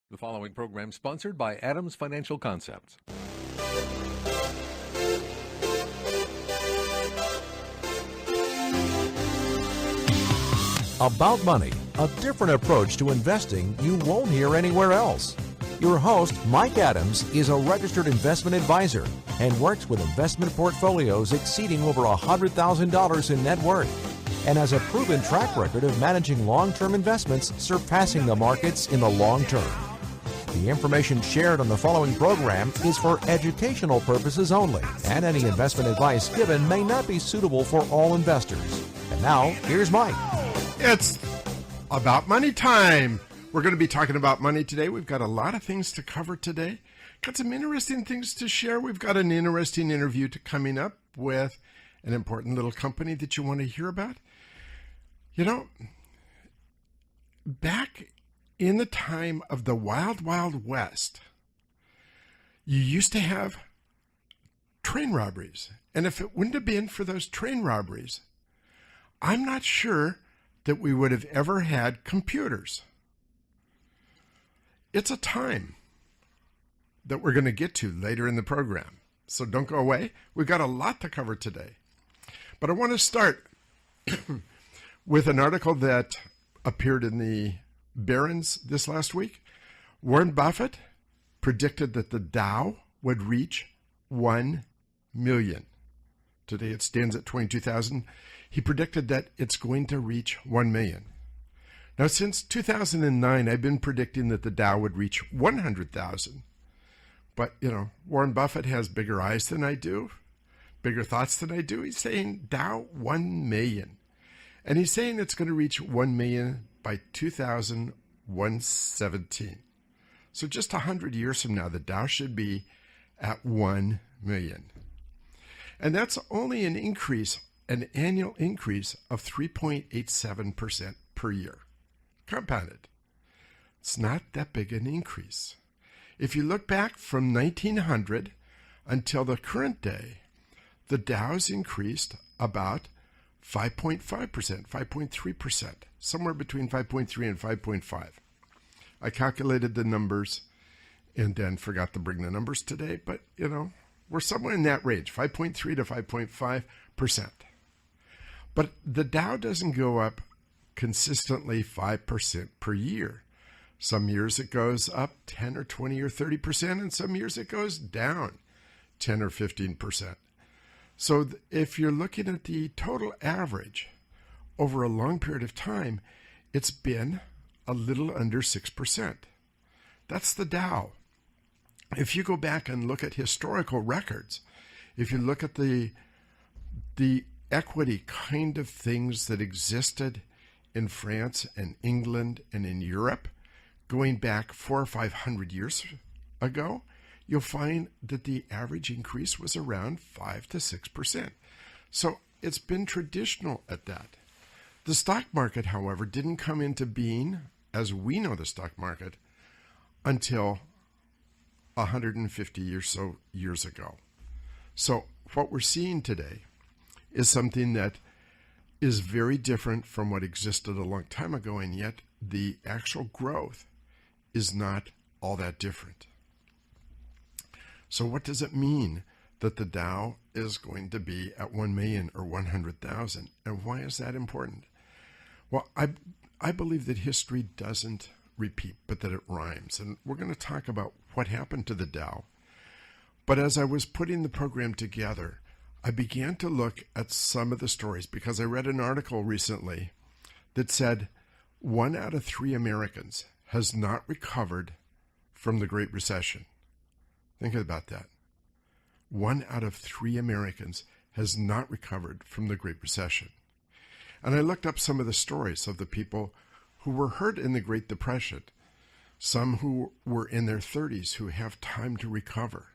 The following program sponsored by Adams Financial Concepts. About money, a different approach to investing you won't hear anywhere else. Your host, Mike Adams, is a registered investment advisor and works with investment portfolios exceeding over $100,000 in net worth, and has a proven track record of managing long-term investments surpassing the markets in the long term. The information shared on the following program is for educational purposes only, and any investment advice given may not be suitable for all investors. And now, here's Mike. It's about money time. We're going to be talking about money today. We've got a lot of things to cover today. Got some interesting things to share. We've got an interesting interview coming up with an important little company that you want to hear about. You know, back in the time of the Wild Wild West, you used to have train robberies. And if it wouldn't have been for those train robberies, I'm not sure that we would have ever had computers. It's a time that we're going to get to later in the program. So don't go away. We've got a lot to cover today. But I want to start with an article that appeared in the Barron's this last week. Warren Buffett predicted that the Dow would reach 1 million. Today it stands at 22,000. He predicted that it's going to reach 1 million. Now, since 2009, I've been predicting that the Dow would reach 100,000. But, you know, Warren Buffett has bigger eyes than I do, bigger thoughts than I do. He's saying Dow 1 million. And he's saying it's going to reach 1 million by 2117. So just 100 years from now, the Dow should be at 1 million. And that's only an annual increase of 3.87% per year, compounded. It's not that big an increase. If you look back from 1900 until the current day, the Dow's increased about 5.5%, 5.3%, somewhere between 5.3 and 5.5. I calculated the numbers and then forgot to bring the numbers today, but, you know, we're somewhere in that range, 5.3 to 5.5%. But the Dow doesn't go up consistently 5% per year. Some years it goes up 10 or 20 or 30%, and some years it goes down 10 or 15%. So if you're looking at the total average over a long period of time, it's been a little under 6%. That's the Dow. If you go back and look at historical records, if you look at the equity kind of things that existed in France and England and in Europe, going back 400 or 500 years ago, you'll find that the average increase was around 5 to 6%. So it's been traditional at that. The stock market, however, didn't come into being, as we know the stock market, until 150 or so years ago. So what we're seeing today is something that is very different from what existed a long time ago, and yet the actual growth is not all that different. So what does it mean that the Dow is going to be at 1 million or 100,000? And why is that important? Well, I believe that history doesn't repeat, but that it rhymes. And we're going to talk about what happened to the Dow. But as I was putting the program together, I began to look at some of the stories because I read an article recently that said 1 out of 3 Americans has not recovered from the Great Recession. Think about that. 1 out of 3 Americans has not recovered from the Great Recession. And I looked up some of the stories of the people who were hurt in the Great Depression, some who were in their 30s who have time to recover,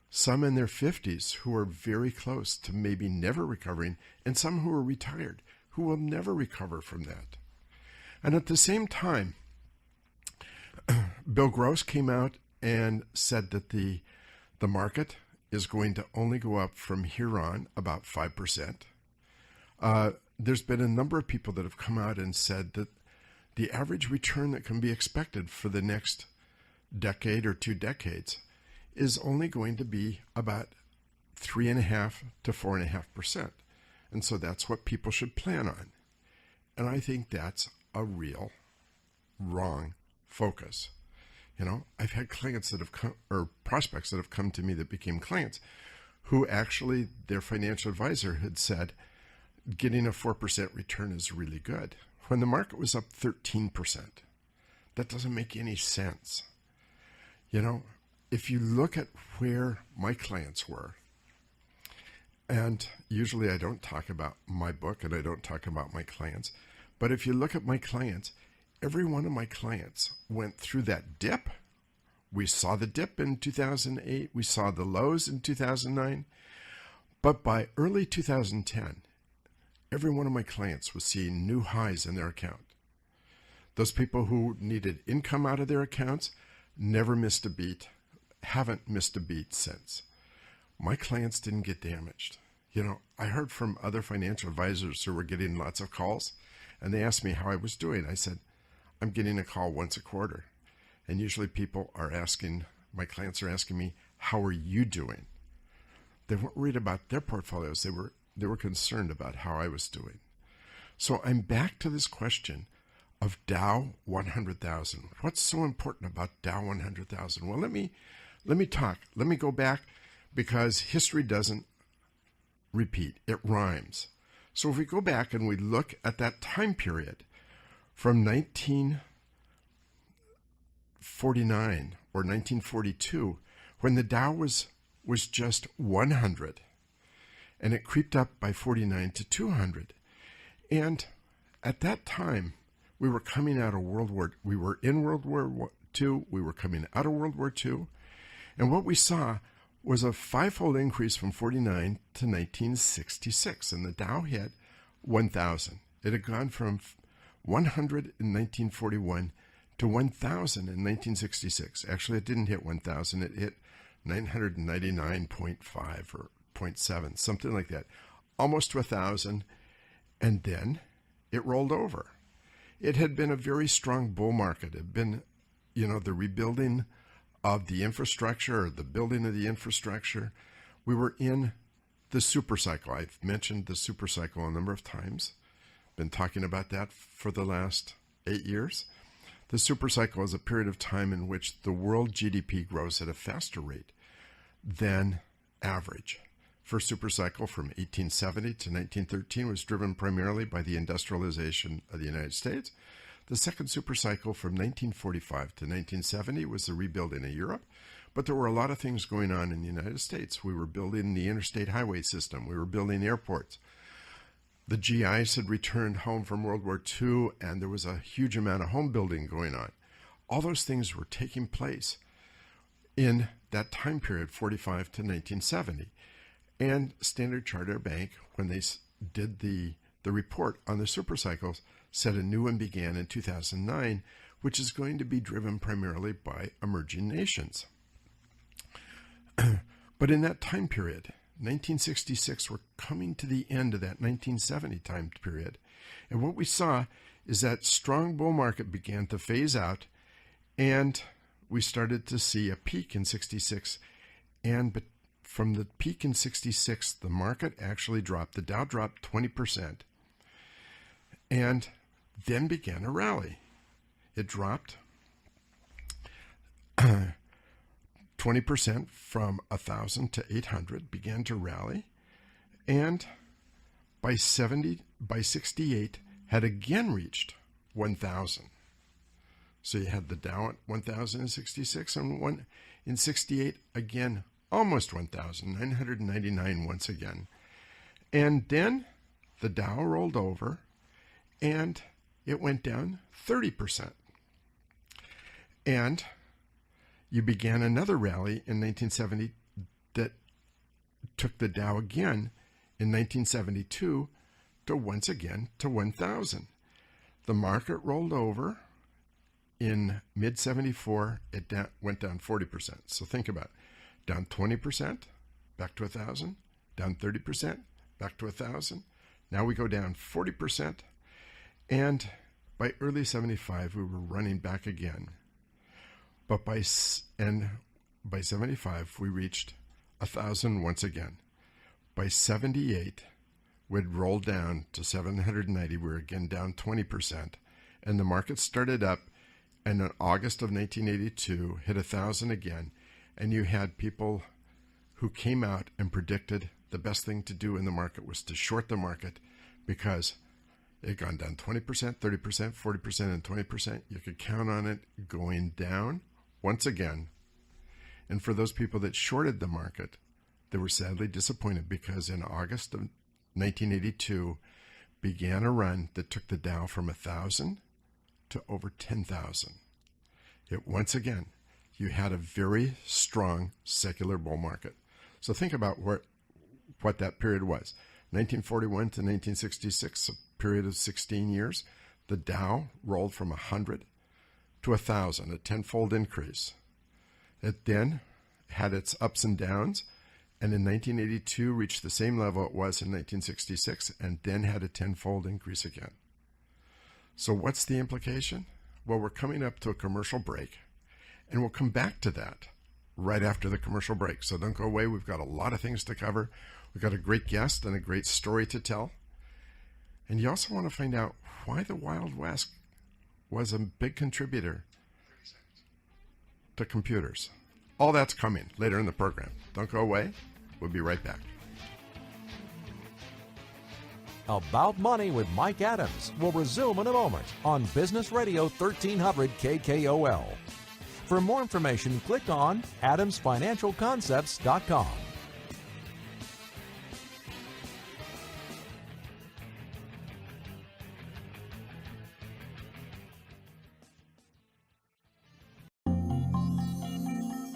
some in their 50s who are very close to maybe never recovering, and some who are retired who will never recover from that. And at the same time, Bill Gross came out and said that the market is going to only go up from here on about 5%. There's been a number of people that have come out and said that the average return that can be expected for the next decade or 2 decades is only going to be about 3.5 to 4.5%. And so that's what people should plan on. And I think that's a real wrong focus. You know, I've had clients that have come, or prospects that have come to me that became clients, who actually their financial advisor had said, getting a 4% return is really good, when the market was up 13%. That doesn't make any sense. You know, if you look at where my clients were, and usually I don't talk about my book and I don't talk about my clients, but if you look at my clients, every one of my clients went through that dip. We saw the dip in 2008. We saw the lows in 2009. But by early 2010, every one of my clients was seeing new highs in their account. Those people who needed income out of their accounts never missed a beat, haven't missed a beat since. My clients didn't get damaged. You know, I heard from other financial advisors who were getting lots of calls, and they asked me how I was doing. I said, I'm getting a call once a quarter. And usually people are asking, my clients are asking me, how are you doing? They weren't worried about their portfolios. They were concerned about how I was doing. So I'm back to this question of Dow 100,000. What's so important about Dow 100,000? Well, let me talk. Let me go back, because history doesn't repeat. It rhymes. So if we go back and we look at that time period from 1949 or 1942, when the Dow was just 100, and it creeped up by 49 to 200. And at that time, we were coming out of we were in World War II, we were coming out of World War II, and what we saw was a fivefold increase from 49 to 1966, and the Dow hit 1,000. It had gone from 100 in 1941 to 1,000 in 1966. Actually, it didn't hit 1,000. It hit 999.5 or 0.7, something like that, almost to 1,000, and then it rolled over. It had been a very strong bull market. It had been, you know, the rebuilding of the infrastructure, or the building of the infrastructure. We were in the super cycle. I've mentioned the super cycle a number of times. Been talking about that for the last 8 years. The super cycle is a period of time in which the world GDP grows at a faster rate than average. First super cycle from 1870 to 1913 was driven primarily by the industrialization of the United States. The second super cycle from 1945 to 1970 was the rebuilding of Europe. But there were a lot of things going on in the United States. We were building the interstate highway system. We were building airports. The GIs had returned home from World War II, and there was a huge amount of home building going on. All those things were taking place in that time period, 45 to 1970. And Standard Chartered Bank, when they did the report on the super cycles, said a new one began in 2009, which is going to be driven primarily by emerging nations. But in that time period, 1966, we're coming to the end of that 1970 time period. And what we saw is that strong bull market began to phase out, and we started to see a peak in 66. And from the peak in 66, the market actually dropped. The Dow dropped 20%, and then began a rally. It dropped 20% from 1,000 to 800, began to rally, and by 68 had again reached 1,000. So you had the Dow at 1,066, and in 68 again, almost 1,000, 999 once again. And then the Dow rolled over, and it went down 30%. And you began another rally in 1970 that took the Dow again in 1972 to once again to 1,000. The market rolled over in mid-74. It went down 40%. So think about it. Down 20%, back to 1,000. Down 30%, back to 1,000. Now we go down 40%. And by early 75, we were running back again. But by 75, we reached 1,000 once again. By 78, we'd rolled down to 790. We were again down 20%. And the market started up, and in August of 1982, hit 1,000 again. And you had people who came out and predicted the best thing to do in the market was to short the market because it had gone down 20%, 30%, 40%, and 20%. You could count on it going down once again. And for those people that shorted the market, they were sadly disappointed because in August of 1982 began a run that took the Dow from 1,000 to over 10,000. It once again, you had a very strong secular bull market. So think about what that period was. 1941 to 1966, a period of 16 years, the Dow rolled from 100 to 1,000, a tenfold increase. It then had its ups and downs, and in 1982 reached the same level it was in 1966, and then had a tenfold increase again. So what's the implication? Well, we're coming up to a commercial break, and we'll come back to that right after the commercial break. So don't go away. We've got a lot of things to cover. We've got a great guest and a great story to tell. And you also want to find out why the Wild West was a big contributor to computers. All that's coming later in the program. Don't go away. We'll be right back. About Money with Mike Adams will resume in a moment on Business Radio 1300 KKOL. For more information, click on adamsfinancialconcepts.com.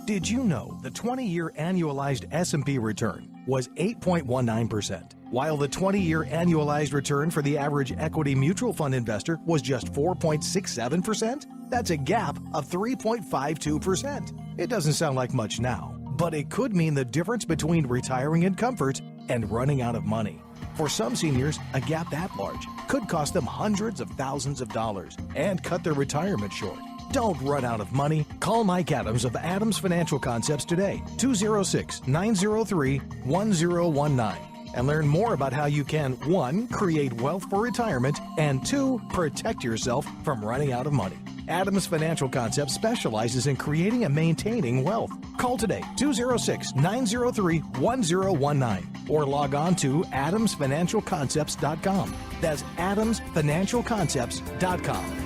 Did you know the 20-year annualized S&P return was 8.19%, while the 20-year annualized return for the average equity mutual fund investor was just 4.67%? That's a gap of 3.52%. It doesn't sound like much now, but it could mean the difference between retiring in comfort and running out of money. For some seniors, a gap that large could cost them hundreds of thousands of dollars and cut their retirement short. Don't run out of money. Call Mike Adams of Adams Financial Concepts today, 206-903-1019, and learn more about how you can, 1, create wealth for retirement, and 2, protect yourself from running out of money. Adams Financial Concepts specializes in creating and maintaining wealth. Call today, 206-903-1019, or log on to adamsfinancialconcepts.com. That's adamsfinancialconcepts.com.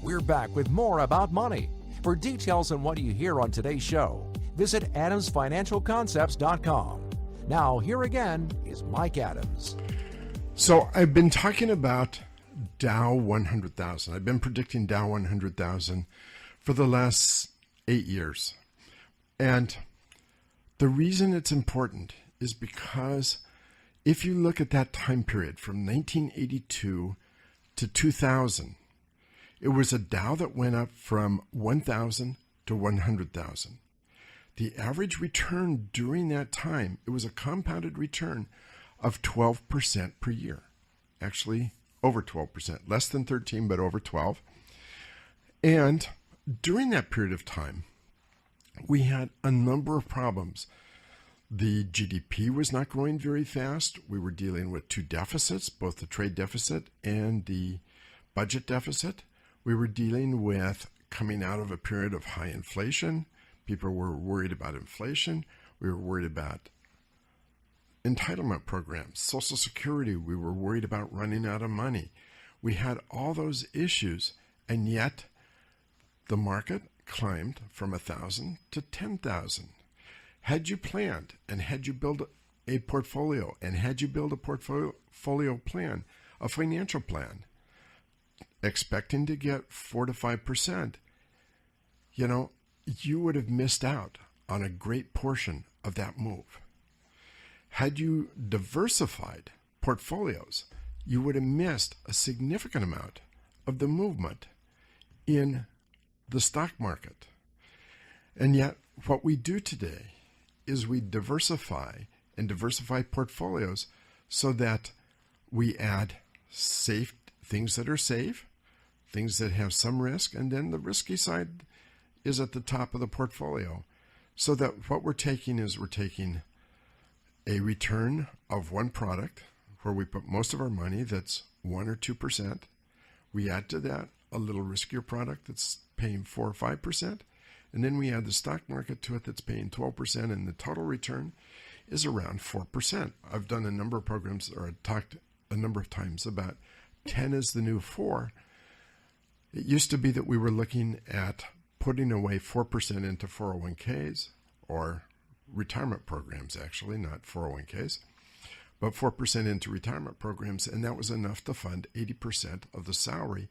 We're back with more about money. For details on what you hear on today's show, visit adamsfinancialconcepts.com. Now, here again is Mike Adams. So I've been talking about Dow 100,000. I've been predicting Dow 100,000 for the last 8 years. And the reason it's important is because if you look at that time period from 1982 to 2000, it was a Dow that went up from 1,000 to 100,000. The average return during that time, it was a compounded return of 12% per year. Actually, over 12%. Less than 13, but over 12. And during that period of time, we had a number of problems. The GDP was not growing very fast. We were dealing with two deficits, both the trade deficit and the budget deficit. We were dealing with coming out of a period of high inflation. People were worried about inflation. We were worried about entitlement programs, Social Security. We were worried about running out of money. We had all those issues, and yet the market climbed from 1,000 to 10,000. Had you planned and had you built a portfolio and had you built a portfolio plan, a financial plan, expecting to get 4 to 5%, you would have missed out on a great portion of that move. Had you diversified portfolios, you would have missed a significant amount of the movement in the stock market. And yet, what we do today is we diversify portfolios so that we add safe things that are safe. things that have some risk, and then the risky side is at the top of the portfolio. So that what we're taking is we're taking a return of one product where we put most of our money that's 1 or 2%. We add to that a little riskier product that's paying 4 or 5%. And then we add the stock market to it that's paying 12%, and the total return is around 4%. I've done a number of programs, or I've talked a number of times about 10 is the new 4. It used to be that we were looking at putting away 4% into 401ks, or retirement programs, actually, not 401ks, but 4% into retirement programs, and that was enough to fund 80% of the salary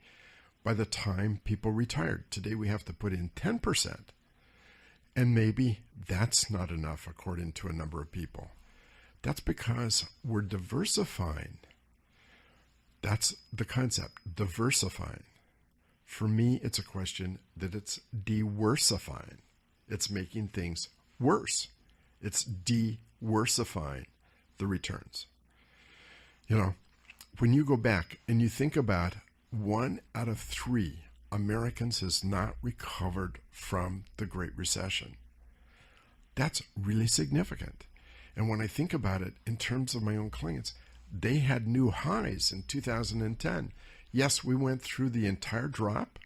by the time people retired. Today we have to put in 10%, and maybe that's not enough according to a number of people. That's because we're diversifying. That's the concept, diversifying. For me, it's a question that it's de-worsifying. It's making things worse. It's de-worsifying the returns. You know, when you go back and you think about 1 out of 3 Americans has not recovered from the Great Recession, that's really significant. And when I think about it in terms of my own clients, they had new highs in 2010. Yes, we went through the entire drop.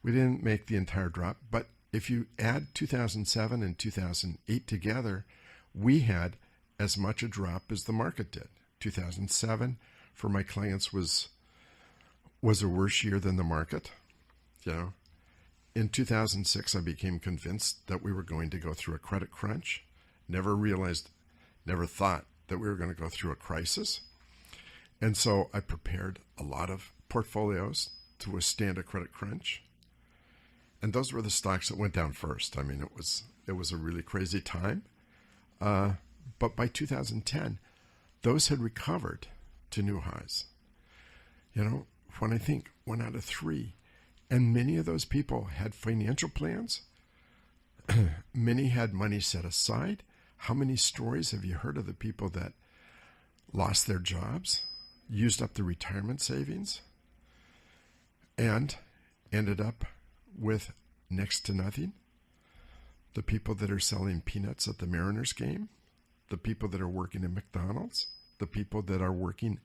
We didn't make the entire drop, but if you add 2007 and 2008 together, we had as much a drop as the market did. 2007 for my clients was a worse year than the market. You know, in 2006, I became convinced that we were going to go through a credit crunch. Never thought that we were going to go through a crisis. And so I prepared a lot of portfolios to withstand a credit crunch. And those were the stocks that went down first. I mean, it was a really crazy time. But by 2010, those had recovered to new highs. You know, when I think 1 out of 3, and many of those people had financial plans, many had money set aside. How many stories have you heard of the people that lost their jobs, used up the retirement savings, and ended up with next to nothing? The people that are selling peanuts at the Mariners game, the people that are working in McDonald's, the people that are working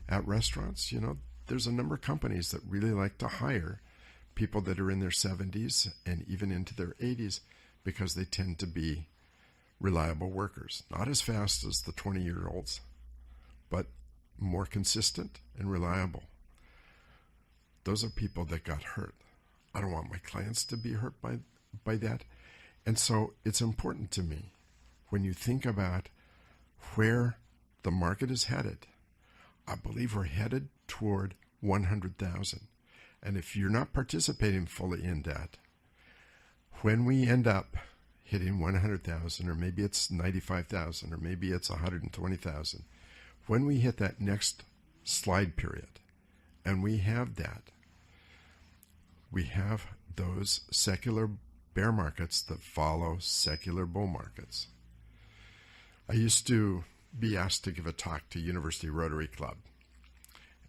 at restaurants. You know, there's a number of companies that really like to hire people that are in their 70s and even into their 80s because they tend to be reliable workers. Not as fast as the 20-year-olds, but more consistent and reliable. Those are people that got hurt. I don't want my clients to be hurt by that. And so it's important to me when you think about where the market is headed. I believe we're headed toward 100,000. And if you're not participating fully in that, when we end up hitting 100,000, or maybe it's 95,000, or maybe it's 120,000, when we hit that next slide period, and we have that, we have those secular bear markets that follow secular bull markets. I used to be asked to give a talk to University Rotary Club.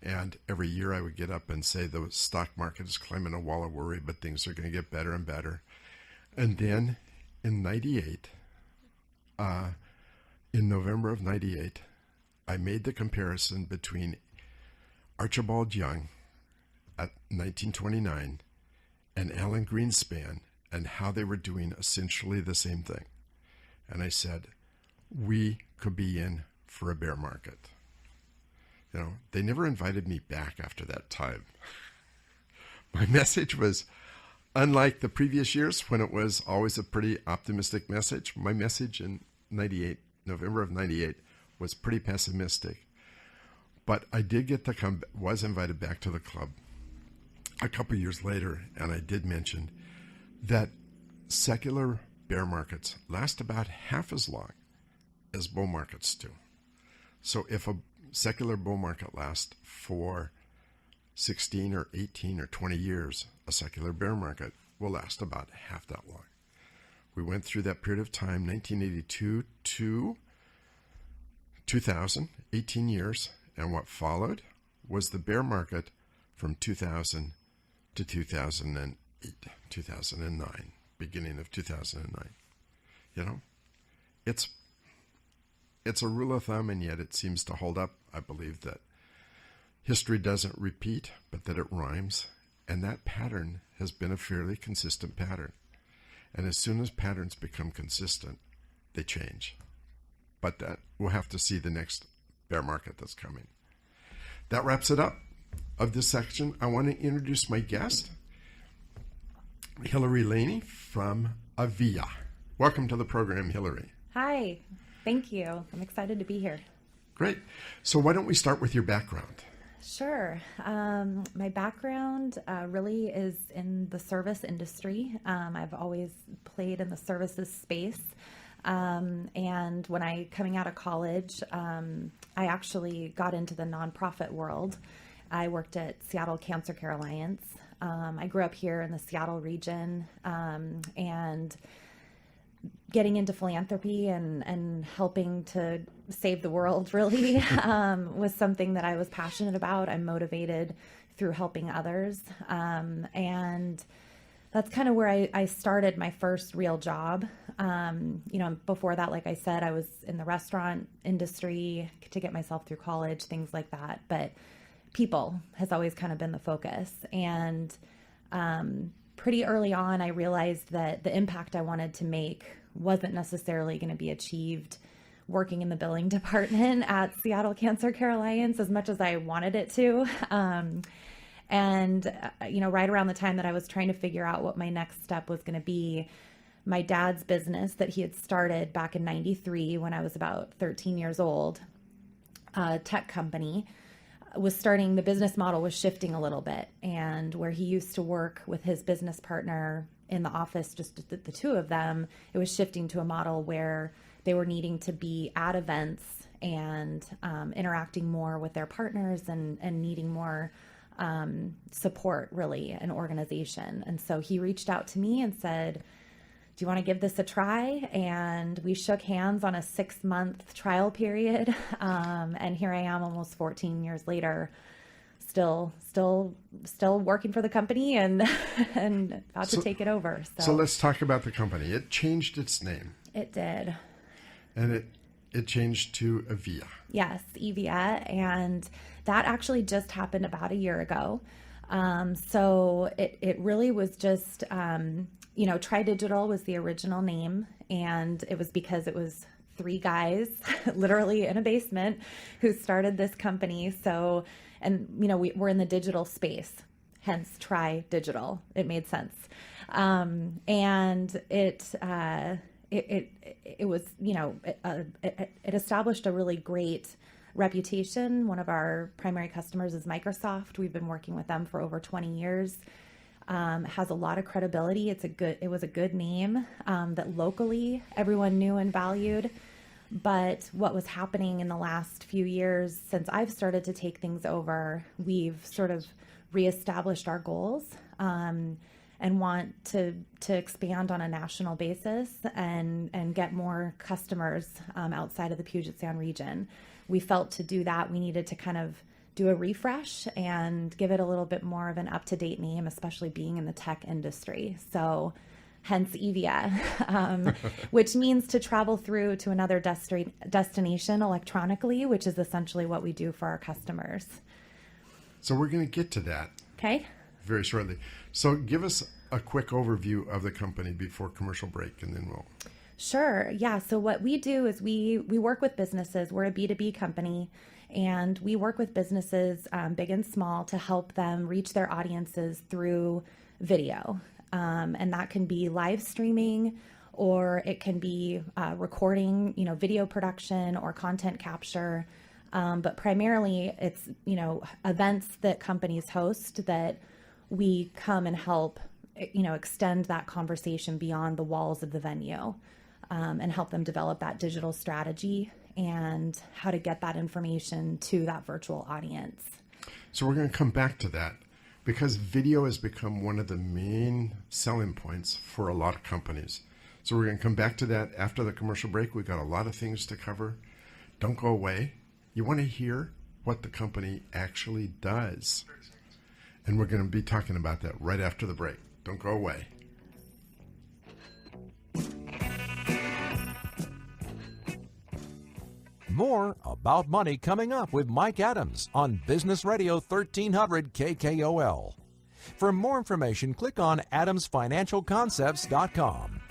And every year I would get up and say the stock market is climbing a wall of worry, but things are going to get better and better. And then in '98, in November of '98, I made the comparison between Archibald Young at 1929 and Alan Greenspan and how they were doing essentially the same thing. And I said, we could be in for a bear market. You know, they never invited me back after that time. My message was, unlike the previous years when it was always a pretty optimistic message, my message in November of '98, was pretty pessimistic. But I did get to was invited back to the club a couple years later, and I did mention that secular bear markets last about half as long as bull markets do. So if a secular bull market lasts for 16 or 18 or 20 years, a secular bear market will last about half that long. We went through that period of time, 1982 to 2000, 18 years, and what followed was the bear market from 2000 to 2008, 2009, beginning of 2009. You know, it's a rule of thumb, and yet it seems to hold up. I believe that history doesn't repeat, but that it rhymes. And that pattern has been a fairly consistent pattern. And as soon as patterns become consistent, they change. But that we'll have to see the next bear market that's coming. That wraps it up of this section. I want to introduce my guest, Hillary Laney from Avia. Welcome to the program, Hillary. Hi, thank you. I'm excited to be here. Great. So why don't we start with your background? Sure. My background really is in the service industry. I've always played in the services space. And when coming out of college, I actually got into the nonprofit world. I worked at Seattle Cancer Care Alliance. I grew up here in the Seattle region, and getting into philanthropy and helping to save the world really was something that I was passionate about. I'm motivated through helping others. And that's kind of where I started my first real job. Before that, like I said, I was in the restaurant industry to get myself through college, things like that. But people has always kind of been the focus. And pretty early on, I realized that the impact I wanted to make wasn't necessarily going to be achieved working in the billing department at Seattle Cancer Care Alliance as much as I wanted it to. Right around the time that I was trying to figure out what my next step was going to be, my dad's business that he had started back in '93 when I was about 13 years old, a tech company, was starting, the business model was shifting a little bit. And where he used to work with his business partner in the office, just the two of them, it was shifting to a model where they were needing to be at events and interacting more with their partners and needing more support, really, and organization. And so he reached out to me and said, do you want to give this a try? And we shook hands on a 6-month trial period. And here I am almost 14 years later, still working for the company and about to take it over. So let's talk about the company. It changed its name. It did. And it changed to Avia. Yes, Avia. And that actually just happened about a year ago. So it really was just, Tri Digital was the original name, and it was because it was 3 guys literally in a basement who started this company. So, we're in the digital space, hence Tri Digital. It made sense. And it was, it established a really great reputation. One of our primary customers is Microsoft. We've been working with them for over 20 years. Has a lot of credibility. It was a good name that locally everyone knew and valued. But what was happening in the last few years since I've started to take things over, we've sort of reestablished our goals and want to expand on a national basis and get more customers outside of the Puget Sound region. We felt to do that, we needed to kind of do a refresh and give it a little bit more of an up-to-date name, especially being in the tech industry. So hence Avia, which means to travel through to another destination electronically, which is essentially what we do for our customers. So we're going to get to that. Okay. Very shortly. So give us a quick overview of the company before commercial break, and then we'll... Sure. Yeah. So what we do is we work with businesses. We're a B2B company, and we work with businesses, big and small, to help them reach their audiences through video. And that can be live streaming, or it can be recording, video production or content capture. But primarily it's, events that companies host that we come and help, extend that conversation beyond the walls of the venue. And help them develop that digital strategy and how to get that information to that virtual audience. So we're going to come back to that because video has become one of the main selling points for a lot of companies. So we're going to come back to that after the commercial break. We've got a lot of things to cover. Don't go away. You want to hear what the company actually does. And we're going to be talking about that right after the break. Don't go away. More About Money coming up with Mike Adams on Business Radio 1300 KKOL. For more information, click on adamsfinancialconcepts.com.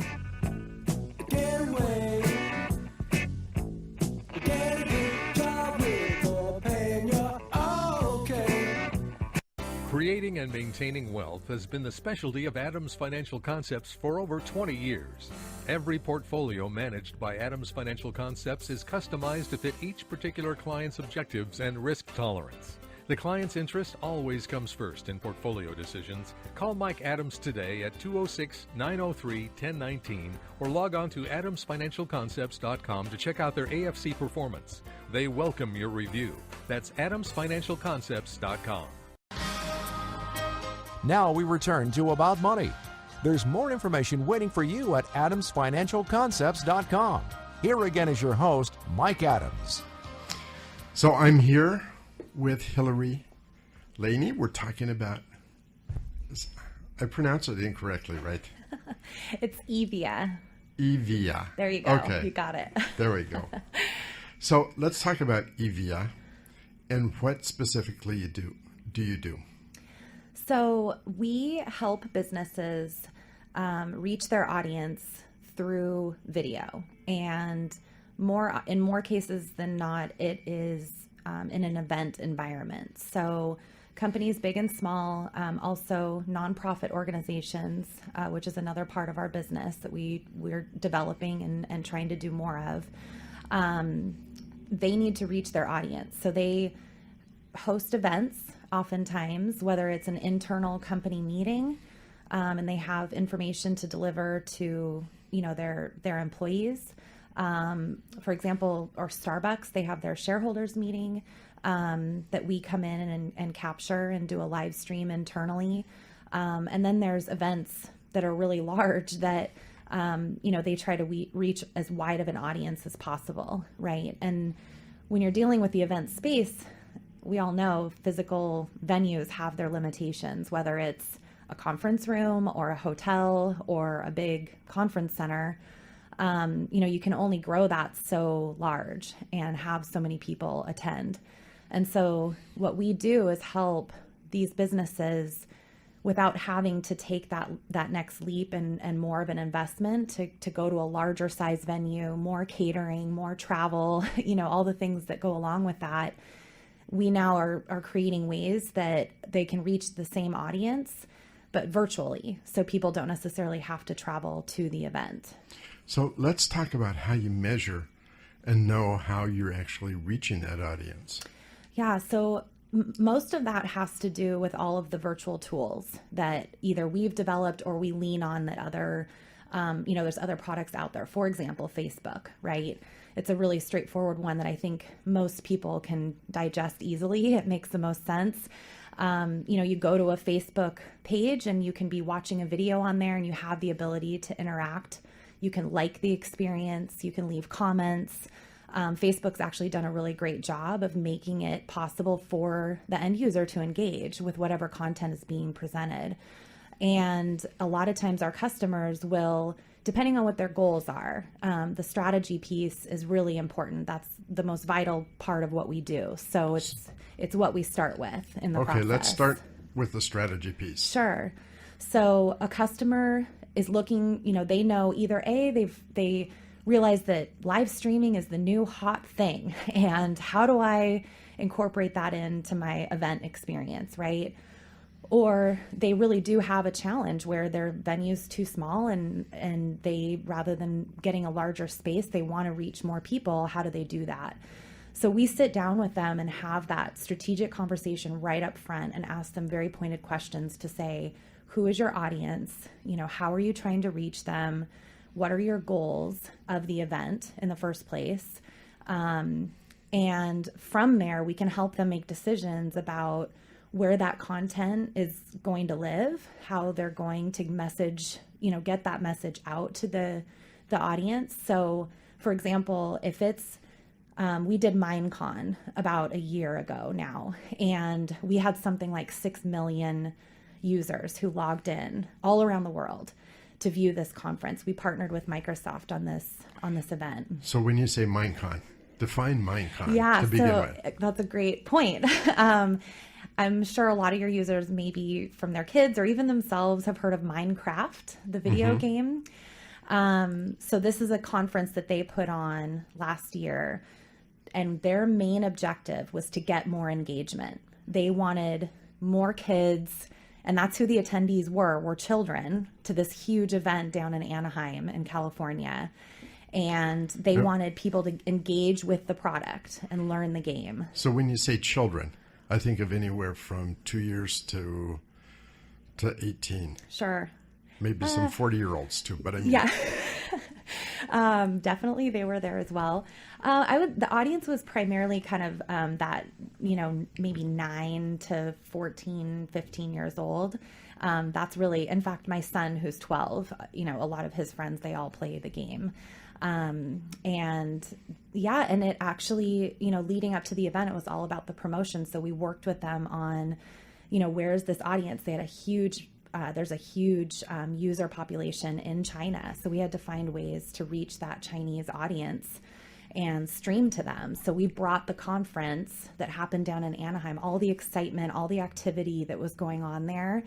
Get away. Get a good job with a pen, you're okay. Creating and maintaining wealth has been the specialty of Adams Financial Concepts for over 20 years. Every portfolio managed by Adams Financial Concepts is customized to fit each particular client's objectives and risk tolerance. The client's interest always comes first in portfolio decisions. Call Mike Adams today at 206-903-1019 or log on to adamsfinancialconcepts.com to check out their AFC performance. They welcome your review. That's adamsfinancialconcepts.com. Now we return to About Money. There's more information waiting for you at adamsfinancialconcepts.com. Here again is your host, Mike Adams. So I'm here with Hillary Laney. We're talking about, I pronounced it incorrectly, right? It's Evia. Evia. There you go. Okay. You got it. There we go. So let's talk about Evia and what specifically do you do? So we help businesses reach their audience through video, and in more cases than not, it is in an event environment. So companies big and small, also nonprofit organizations, which is another part of our business that we're developing and trying to do more of. They need to reach their audience, so they host events. Oftentimes, whether it's an internal company meeting, and they have information to deliver to, their employees. For example, or Starbucks, they have their shareholders meeting that we come in and capture and do a live stream internally. And then there's events that are really large that, they try to reach as wide of an audience as possible, right? And when you're dealing with the event space, we all know physical venues have their limitations, whether it's a conference room or a hotel or a big conference center. You can only grow that so large and have so many people attend. And so what we do is help these businesses without having to take that next leap and more of an investment to go to a larger size venue, more catering, more travel, all the things that go along with that. We now are creating ways that they can reach the same audience, but virtually, so people don't necessarily have to travel to the event. So let's talk about how you measure and know how you're actually reaching that audience. Yeah, so most of that has to do with all of the virtual tools that either we've developed or we lean on that other, there's other products out there. For example, Facebook, right? It's a really straightforward one that I think most people can digest easily. It makes the most sense. You go to a Facebook page and you can be watching a video on there and you have the ability to interact. You can like the experience, you can leave comments. Facebook's actually done a really great job of making it possible for the end user to engage with whatever content is being presented. And a lot of times our customers will, depending on what their goals are, the strategy piece is really important. That's the most vital part of what we do. So it's what we start with in the process. Okay, let's start with the strategy piece. Sure. So a customer is looking, they know either they realize that live streaming is the new hot thing, and how do I incorporate that into my event experience, right? Or they really do have a challenge where their venue's too small and they, rather than getting a larger space, they want to reach more people. How do they do that? So we sit down with them and have that strategic conversation right up front and ask them very pointed questions to say, who is your audience? How are you trying to reach them? What are your goals of the event in the first place? And from there, we can help them make decisions about where that content is going to live, how they're going to message, get that message out to the audience. So for example, if it's We did Minecon about a year ago now, and we had something like 6 million users who logged in all around the world to view this conference. We partnered with Microsoft on this event. So when you say Minecon, define Minecon Yeah, to begin so with. that's a great point. I'm sure a lot of your users, maybe from their kids or even themselves, have heard of Minecraft, the video game. So this is a conference that they put on last year, and their main objective was to get more engagement. They wanted more kids, and that's who the attendees were children, to this huge event down in Anaheim in California. And they wanted people to engage with the product and learn the game. So when you say children, I think of anywhere from 2 years to 18. Sure. Maybe some 40-year-olds too, but I mean, Yeah. Definitely they were there as well. The audience was primarily kind of that, maybe 9 to 14, 15 years old. That's really, in fact, my son who's 12, a lot of his friends, they all play the game. And it actually, leading up to the event, it was all about the promotion. So we worked with them on, where's this audience? They had there's a huge user population in China. So we had to find ways to reach that Chinese audience and stream to them. So we brought the conference that happened down in Anaheim, all the excitement, all the activity that was going on there,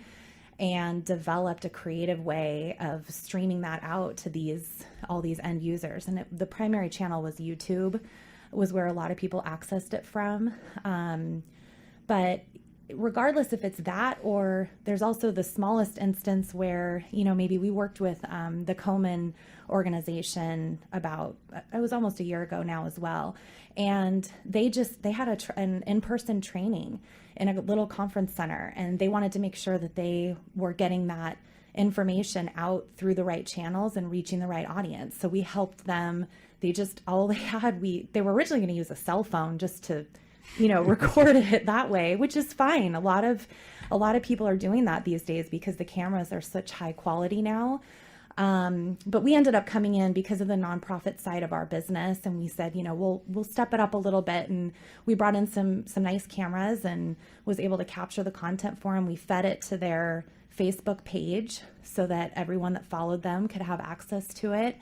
and developed a creative way of streaming that out to all these end users. And the primary channel was YouTube, was where a lot of people accessed it from. But regardless if it's that, or there's also the smallest instance where, maybe we worked with the Komen organization it was almost a year ago now as well. And they had an in-person training in a little conference center, and they wanted to make sure that they were getting that information out through the right channels and reaching the right audience. So we helped them. They were originally going to use a cell phone just to record it that way, which is fine. A lot of people are doing that these days because the cameras are such high quality now. But we ended up coming in because of the nonprofit side of our business, and we said, we'll step it up a little bit, and we brought in some nice cameras and was able to capture the content for them. We fed it to their Facebook page so that everyone that followed them could have access to it.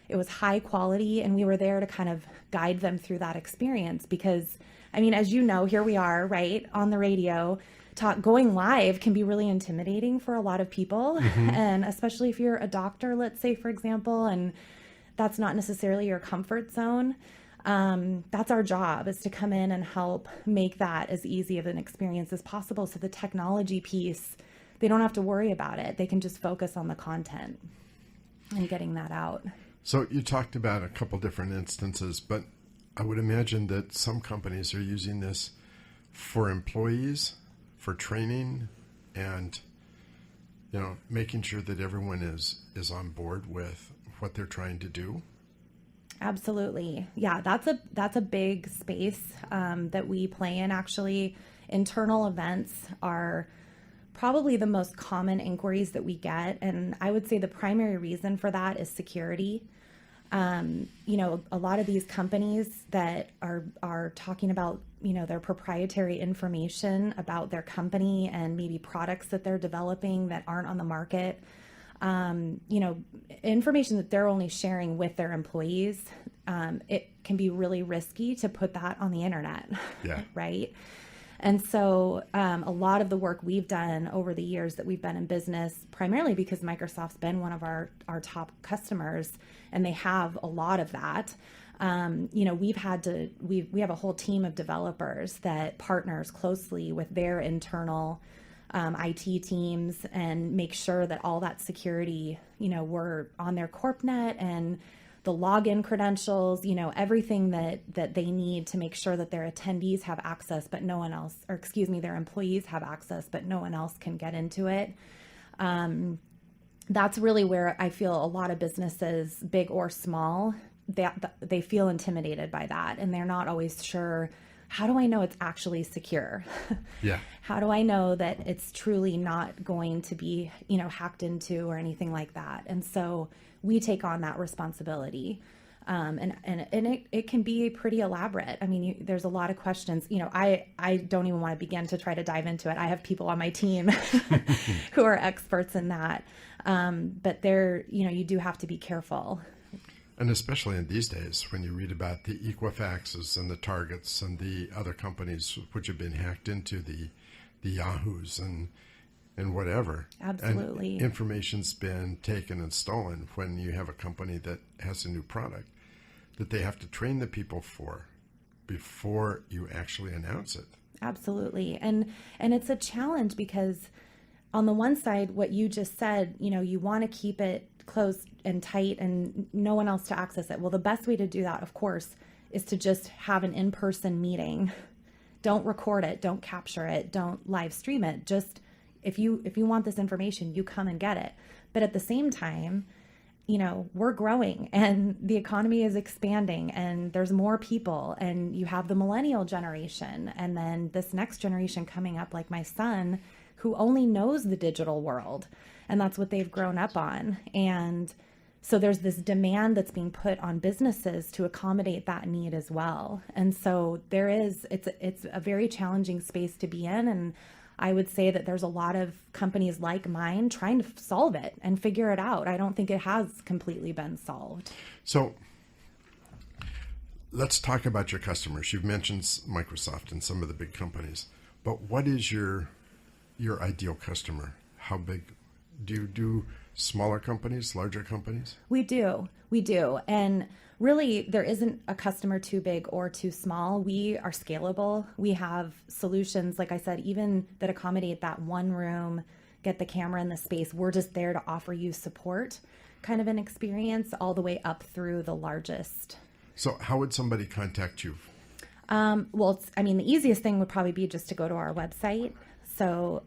It was high quality, and we were there to kind of guide them through that experience because, as you know, here we are, right, on the radio. Going live can be really intimidating for a lot of people. And especially if you're a doctor, let's say, for example, and that's not necessarily your comfort zone. That's our job, is to come in and help make that as easy of an experience as possible. So the technology piece, they don't have to worry about it. They can just focus on the content and getting that out. So you talked about a couple different instances, but I would imagine that some companies are using this for employees, for training, and making sure that everyone is on board with what they're trying to do. Absolutely. Yeah, that's a big space that we play in. Actually, internal events are probably the most common inquiries that we get, and I would say the primary reason for that is security. A lot of these companies that are talking about, their proprietary information about their company and maybe products that they're developing that aren't on the market, information that they're only sharing with their employees, it can be really risky to put that on the internet. Yeah. Right. And so a lot of the work we've done over the years that we've been in business, primarily because Microsoft's been one of our top customers, and they have a lot of that. We have a whole team of developers that partners closely with their internal IT teams and make sure that all that security, we're on their CorpNet and the login credentials, everything that they need to make sure that their attendees have access, but no one else, their employees have access, but no one else can get into it. That's really where I feel a lot of businesses, big or small, they feel intimidated by that, and they're not always sure, how do I know it's actually secure? Yeah. How do I know that it's truly not going to be, hacked into or anything like that? And so we take on that responsibility. And it can be pretty elaborate. I mean, there's a lot of questions. I don't even want to begin to try to dive into it. I have people on my team who are experts in that. But you do have to be careful. And especially in these days, when you read about the Equifaxes and the Targets and the other companies which have been hacked into, the Yahoos and whatever. Absolutely. And information's been taken and stolen when you have a company that has a new product that they have to train the people for before you actually announce it. Absolutely. And it's a challenge because on the one side, what you just said, you want to keep it closed and tight and no one else to access it. Well, the best way to do that, of course, is to just have an in-person meeting. Don't record it. Don't capture it. Don't live stream it. Just if you want this information, you come and get it. But at the same time, we're growing and the economy is expanding and there's more people and you have the millennial generation and then this next generation coming up like my son who only knows the digital world and that's what they've grown up on. And so there's this demand that's being put on businesses to accommodate that need as well. And so it's a very challenging space to be in. And I would say that there's a lot of companies like mine trying to solve it and figure it out. I don't think it has completely been solved. So let's talk about your customers. You've mentioned Microsoft and some of the big companies, but what is your ideal customer? How big? Do you do smaller companies, larger companies? We do. And really, there isn't a customer too big or too small. We are scalable. We have solutions, like I said, even that accommodate that one room, get the camera in the space. We're just there to offer you support, kind of an experience all the way up through the largest. So how would somebody contact you? The easiest thing would probably be just to go to our website. So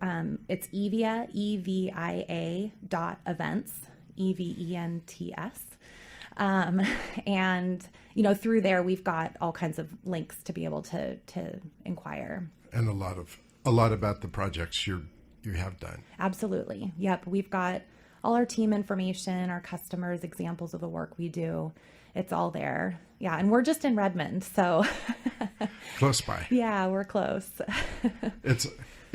it's Evia, EVIA.events, EVENTS. And, through there, we've got all kinds of links to be able to inquire. And a lot about the projects you have done. Absolutely. Yep. We've got all our team information, our customers, examples of the work we do. It's all there. Yeah. And we're just in Redmond. So close by. Yeah, we're close.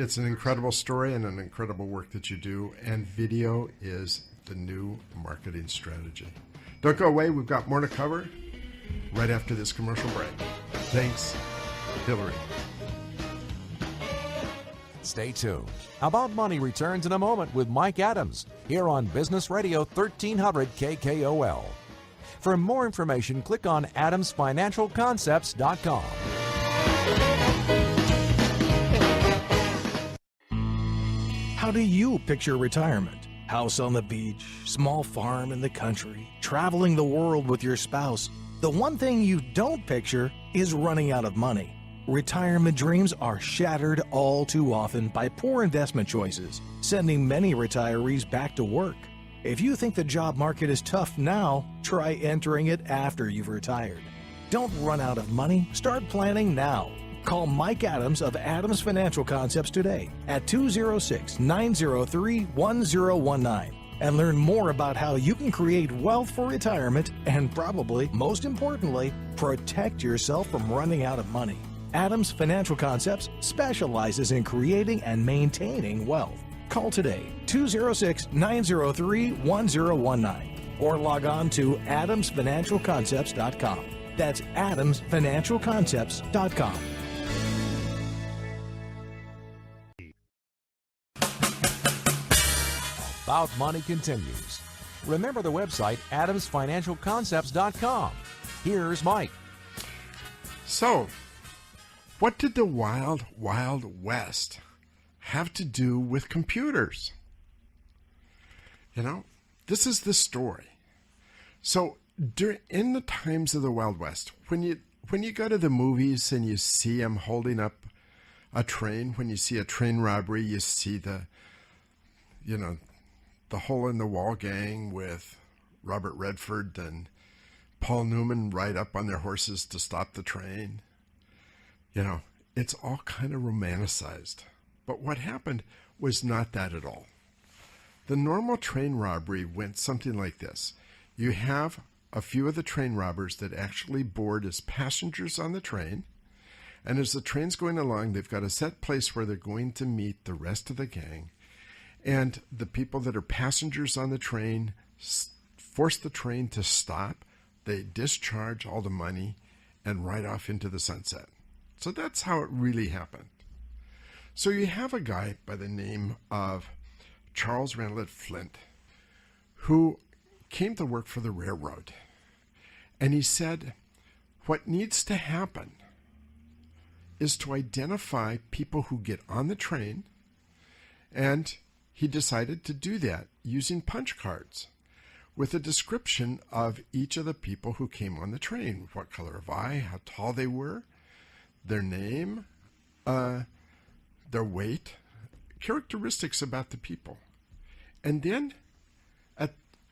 It's an incredible story and an incredible work that you do. And video is the new marketing strategy. Don't go away. We've got more to cover right after this commercial break. Thanks, Hillary. Stay tuned. About Money returns in a moment with Mike Adams here on Business Radio 1300 KKOL. For more information, click on adamsfinancialconcepts.com. How do you picture retirement? House on the beach, small farm in the country, traveling the world with your spouse. The one thing you don't picture is running out of money. Retirement dreams are shattered all too often by poor investment choices, sending many retirees back to work. If you think the job market is tough now, try entering it after you've retired. Don't run out of money. Start planning now. Call Mike Adams of Adams Financial Concepts today at 206-903-1019 and learn more about how you can create wealth for retirement and probably, most importantly, protect yourself from running out of money. Adams Financial Concepts specializes in creating and maintaining wealth. Call today, 206-903-1019 or log on to adamsfinancialconcepts.com. That's adamsfinancialconcepts.com. About Money continues. Remember the website adamsfinancialconcepts.com. Here's Mike. So, what did the Wild Wild West have to do with computers? This is the story. So, in the times of the Wild West, when you go to the movies and you see them holding up a train, when you see a train robbery, you see the Hole in the Wall gang with Robert Redford and Paul Newman ride up on their horses to stop the train. It's all kind of romanticized. But what happened was not that at all. The normal train robbery went something like this. You have a few of the train robbers that actually board as passengers on the train. And as the train's going along, they've got a set place where they're going to meet the rest of the gang. And the people that are passengers on the train force the train to stop. They discharge all the money and ride off into the sunset. So that's how it really happened. So you have a guy by the name of Charles Ranelagh Flint who came to work for the railroad. And he said, what needs to happen is to identify people who get on the train, and he decided to do that using punch cards with a description of each of the people who came on the train, what color of eye, how tall they were, their name, their weight, characteristics about the people. And then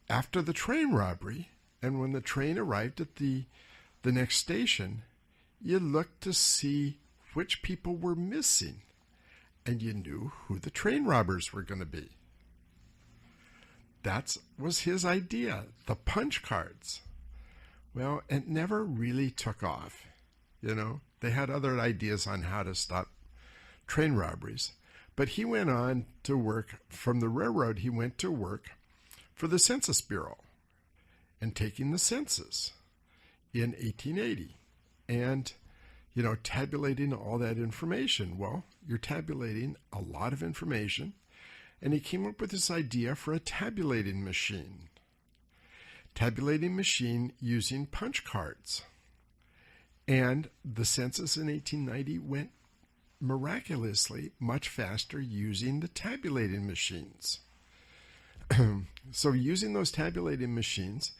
after the train robbery, and when the train arrived at the next station, you looked to see which people were missing, and you knew who the train robbers were going to be. That was his idea, the punch cards. Well, it never really took off. You know, they had other ideas on how to stop train robberies. But he went on to work from the railroad. He went to work for the Census Bureau and taking the census in 1880 and, you know, tabulating all that information. Well, you're tabulating a lot of information. And he came up with this idea for a tabulating machine. Tabulating machine using punch cards. And the census in 1890 went miraculously much faster using the tabulating machines. So using those tabulating machines,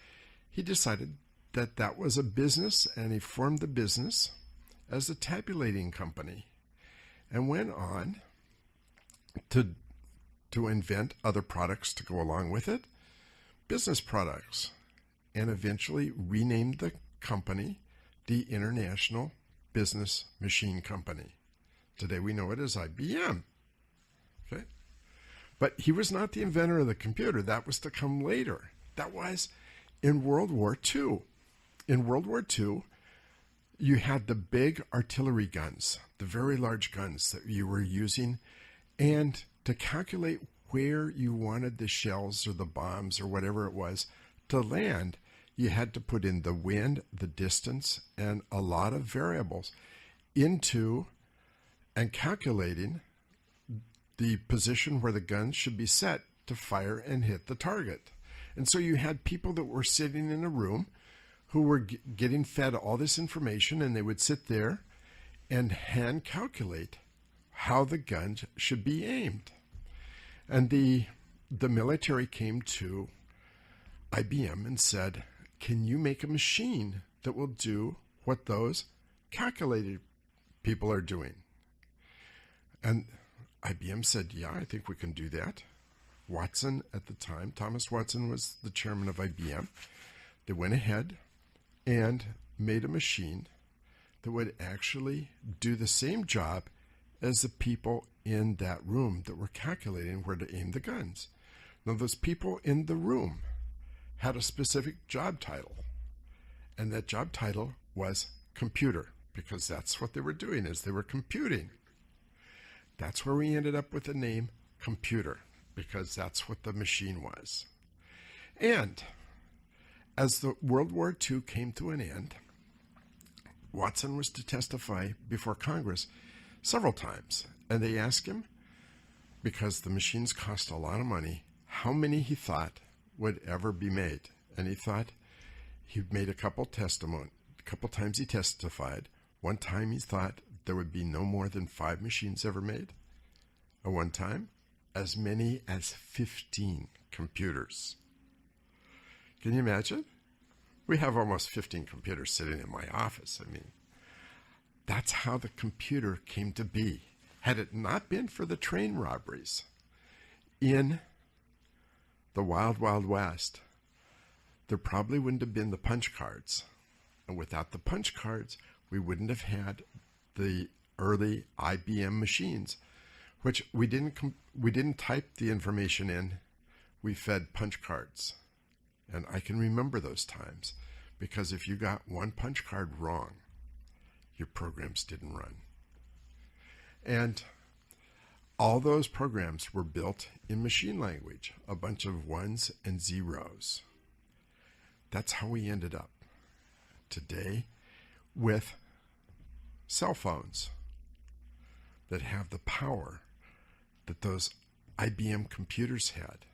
he decided that that was a business, and he formed the business as a tabulating company and went on to invent other products to go along with it, business products, and eventually renamed the company the International Business Machine Company. Today we know it as IBM. Okay? But he was not the inventor of the computer. That was to come later. That was in World War II. In World War II, you had the big artillery guns, the very large guns that you were using, and to calculate where you wanted the shells or the bombs or whatever it was to land, you had to put in the wind, the distance, and a lot of variables into and calculating the position where the guns should be set to fire and hit the target. And so you had people that were sitting in a room who were getting fed all this information, and they would sit there and hand calculate how the guns should be aimed. And the military came to IBM and said, can you make a machine that will do what those calculated people are doing? And IBM said, yeah, I think we can do that. Watson at the time, Thomas Watson was the chairman of IBM. They went ahead and made a machine that would actually do the same job as the people in that room that were calculating where to aim the guns. Now, those people in the room had a specific job title, and that job title was computer, because that's what they were doing, is they were computing. That's where we ended up with the name computer, because that's what the machine was. And as the World War II came to an end, Watson was to testify before Congress several times, and they asked him, because the machines cost a lot of money, how many he thought would ever be made. And he thought he'd made a couple times he testified. One time he thought there would be no more than 5 machines ever made. At one time, as many as 15 computers. Can you imagine? We have almost 15 computers sitting in my office. I mean, that's how the computer came to be. Had it not been for the train robberies in the Wild Wild West, there probably wouldn't have been the punch cards. And without the punch cards, we wouldn't have had the early IBM machines, which we didn't type the information in. We fed punch cards. And I can remember those times because if you got one punch card wrong, your programs didn't run. And all those programs were built in machine language, a bunch of ones and zeros. That's how we ended up today with cell phones that have the power that those IBM computers had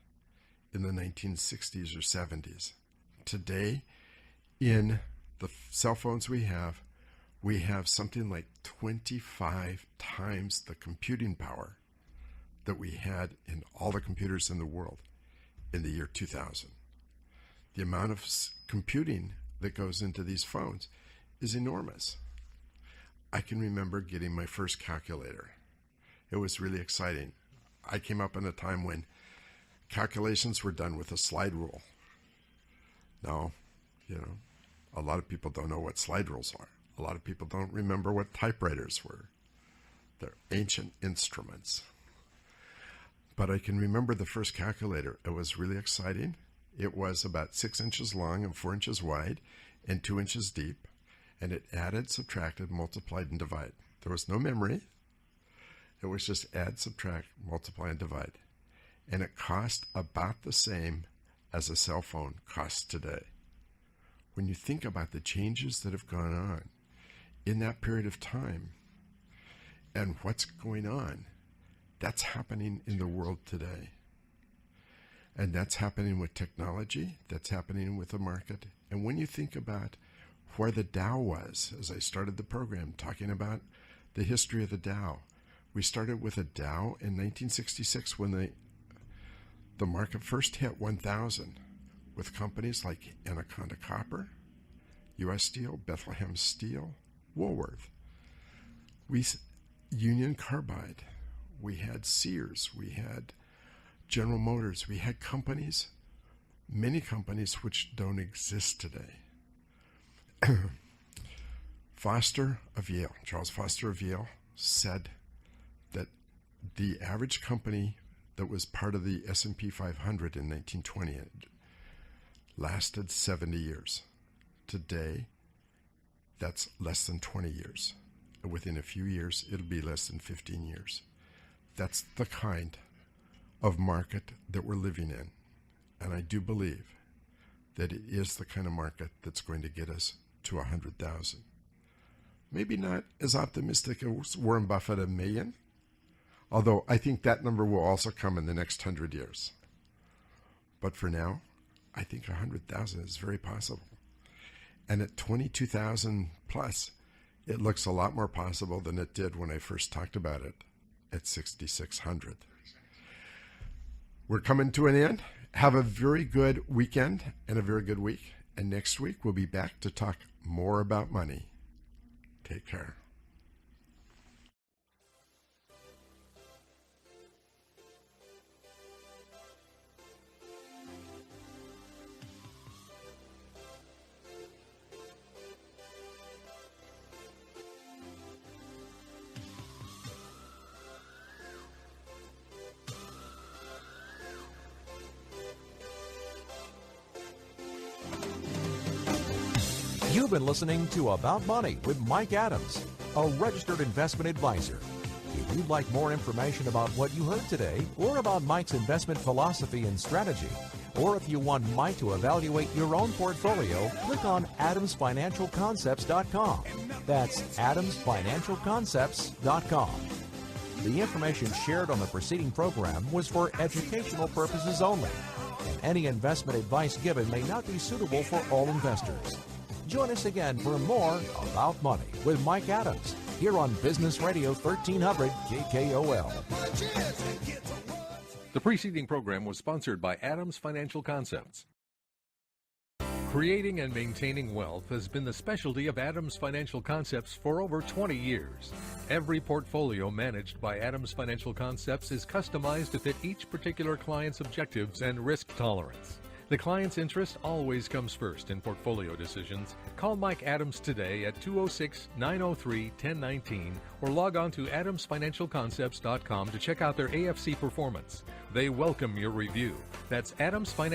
in the 1960s or 70s. Today, in the cell phones we have something like 25 times the computing power that we had in all the computers in the world in the year 2000. The amount of computing that goes into these phones is enormous. I can remember getting my first calculator. It was really exciting. I came up in a time when calculations were done with a slide rule. Now, a lot of people don't know what slide rules are. A lot of people don't remember what typewriters were. They're ancient instruments. But I can remember the first calculator. It was really exciting. It was about 6 inches long and 4 inches wide and 2 inches deep. And it added, subtracted, multiplied, and divided. There was no memory. It was just add, subtract, multiply, and divide. And it cost about the same as a cell phone costs today. When you think about the changes that have gone on in that period of time and what's going on, that's happening in the world today. And that's happening with technology. That's happening with the market. And when you think about where the Dow was, as I started the program talking about the history of the Dow, we started with a Dow in 1966 when the market first hit 1,000 with companies like Anaconda Copper, U.S. Steel, Bethlehem Steel, Woolworth, Union Carbide, we had Sears, we had General Motors, we had companies, many companies which don't exist today. Foster of Yale, Charles Foster of Yale, said that the average company that was part of the S&P 500 in 1920 lasted 70 years. Today, that's less than 20 years. Within a few years, it'll be less than 15 years. That's the kind of market that we're living in. And I do believe that it is the kind of market that's going to get us to 100,000. Maybe not as optimistic as Warren Buffett, 1 million, although I think that number will also come in the next 100 years. But for now, I think 100,000 is very possible. And at 22,000 plus, it looks a lot more possible than it did when I first talked about it at 6,600. We're coming to an end. Have a very good weekend and a very good week. And next week, we'll be back to talk more about money. Take care. You've been listening to About Money with Mike Adams, a registered investment advisor. If you'd like more information about what you heard today, or about Mike's investment philosophy and strategy, or if you want Mike to evaluate your own portfolio, click on adamsfinancialconcepts.com. That's adamsfinancialconcepts.com. The information shared on the preceding program was for educational purposes only, and any investment advice given may not be suitable for all investors. Join us again for more About Money with Mike Adams here on Business Radio 1300 KKOL. The preceding program was sponsored by Adams Financial Concepts. Creating and maintaining wealth has been the specialty of Adams Financial Concepts for over 20 years. Every portfolio managed by Adams Financial Concepts is customized to fit each particular client's objectives and risk tolerance. The client's interest always comes first in portfolio decisions. Call Mike Adams today at 206-903-1019 or log on to adamsfinancialconcepts.com to check out their AFC performance. They welcome your review. That's Adams Financial.